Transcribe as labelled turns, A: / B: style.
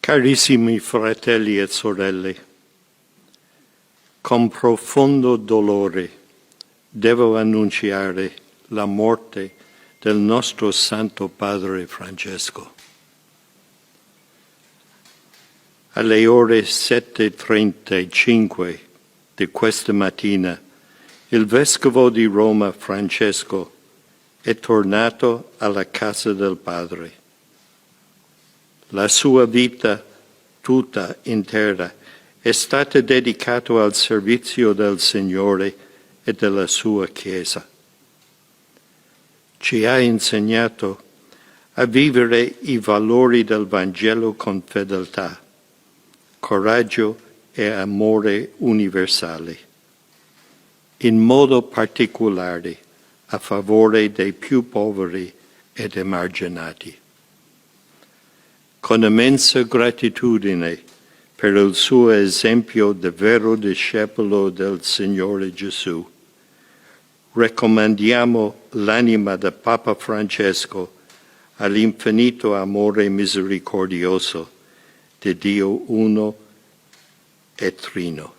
A: Carissimi fratelli e sorelle, con profondo dolore devo annunciare la morte del nostro Santo Padre Francesco. Alle ore 7:35 di questa mattina il Vescovo di Roma Francesco è tornato alla casa del Padre. La sua vita tutta intera è stata dedicata al servizio del Signore e della sua Chiesa. Ci ha insegnato a vivere i valori del Vangelo con fedeltà, coraggio e amore universali, in modo particolare a favore dei più poveri ed emarginati. Con immensa gratitudine per il suo esempio di vero discepolo del Signore Gesù, raccomandiamo l'anima del Papa Francesco all'infinito amore misericordioso di Dio uno e trino.